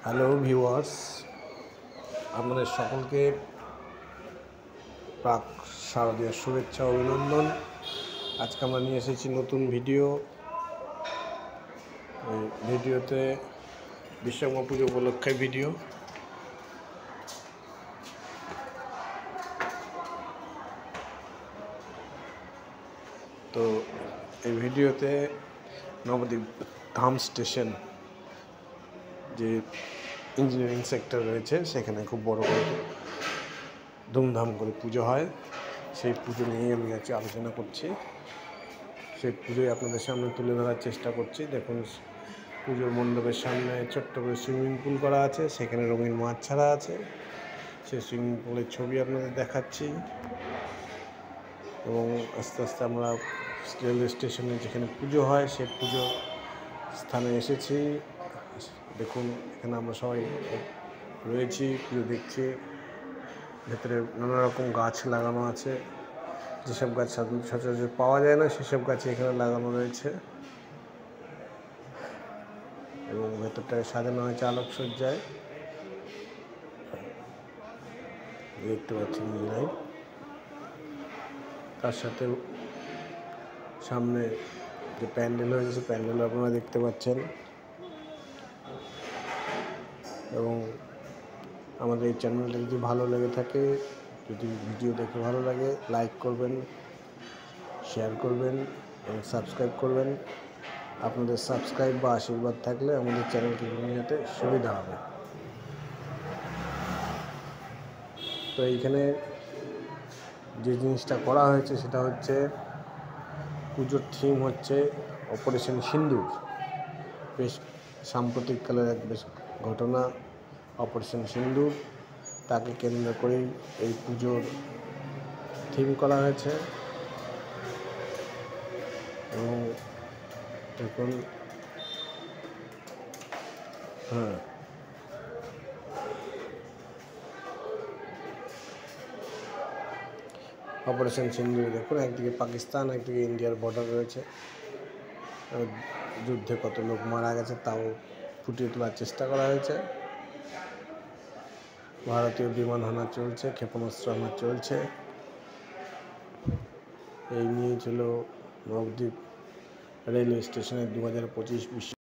Hello viewers, আপনাদের সকলকে প্রাক শারদীয় শুভেচ্ছা অভিনন্দন। আজকে আমরা নিয়ে এসেছি নতুন ভিডিও। ভিডিওতে বিশ্বকর্মা পুজো উপলক্ষে ভিডিও। তো এই ভিডিওতে নবদ্বীপ ধাম স্টেশন যে ইঞ্জিনিয়ারিং সেক্টর রয়েছে সেখানে খুব বড় করে ধুমধাম করে পুজো হয়। সেই পুজো নিয়েই আমি আজকে আলোচনা করছি। সেই পুজোই আপনাদের সামনে তুলে ধরার চেষ্টা করছি। দেখুন, পুজোর মণ্ডপের সামনে ছোট্ট করে সুইমিং পুল করা আছে, সেখানে রঙিন মাছ ছাড়া আছে। সেই সুইমিং পুলের ছবি আপনাদের দেখাচ্ছি। এবং আস্তে আস্তে আমরা রেলওয়ে স্টেশনে যেখানে পুজো হয় সেই পুজো স্থানে এসেছি। দেখুন, এখানে আমরা সবাই রয়েছি, পুজো দেখছি। ভেতরে নানা রকম গাছ লাগানো আছে, যেসব গাছ সচরাচর পাওয়া যায় না সেসব গাছ এখানে লাগানো রয়েছে। এবং ভেতরটাকে সাজানো হয়েছে আলোকসজ্জায়, দেখতে পাচ্ছেন নিজেরাই। তার সাথে সামনে যে প্যান্ডেল হয়েছে সেই প্যান্ডেল আপনারা দেখতে পাচ্ছেন। এবং আমাদের এই চ্যানেলটা যদি ভালো লেগে থাকে, যদি ভিডিও দেখে ভালো লাগে, লাইক করবেন, শেয়ার করবেন এবং সাবস্ক্রাইব করবেন। আপনাদের সাবস্ক্রাইব বা আশীর্বাদ থাকলে আমাদের চ্যানেলকে নিয়ে যেতে সুবিধা হবে। তো এইখানে যে জিনিসটা করা হয়েছে সেটা হচ্ছে, পুজোর থিম হচ্ছে অপারেশন সিন্দুর। বেশ সাম্প্রতিককালের এক বেশ ঘটনা অপারেশন সিন্দুর, তাকে কেন্দ্র করেই এই পুজোর থিম করা হয়েছে। এবং দেখুন, অপারেশন সিন্দুর দেখুন, একদিকে পাকিস্তান, একদিকে ইন্ডিয়ার বর্ডার রয়েছে। যুদ্ধে কত লোক মারা গেছে তাও ফুটিয়ে তোলার চেষ্টা করা হয়েছে। ভারতীয় বিমান হানা চলছে, ক্ষেপণাস্ত্র হানা চলছে। এই নিয়ে ছিল নবদ্বীপ রেলওয়ে স্টেশনের 2025 বিশ্ব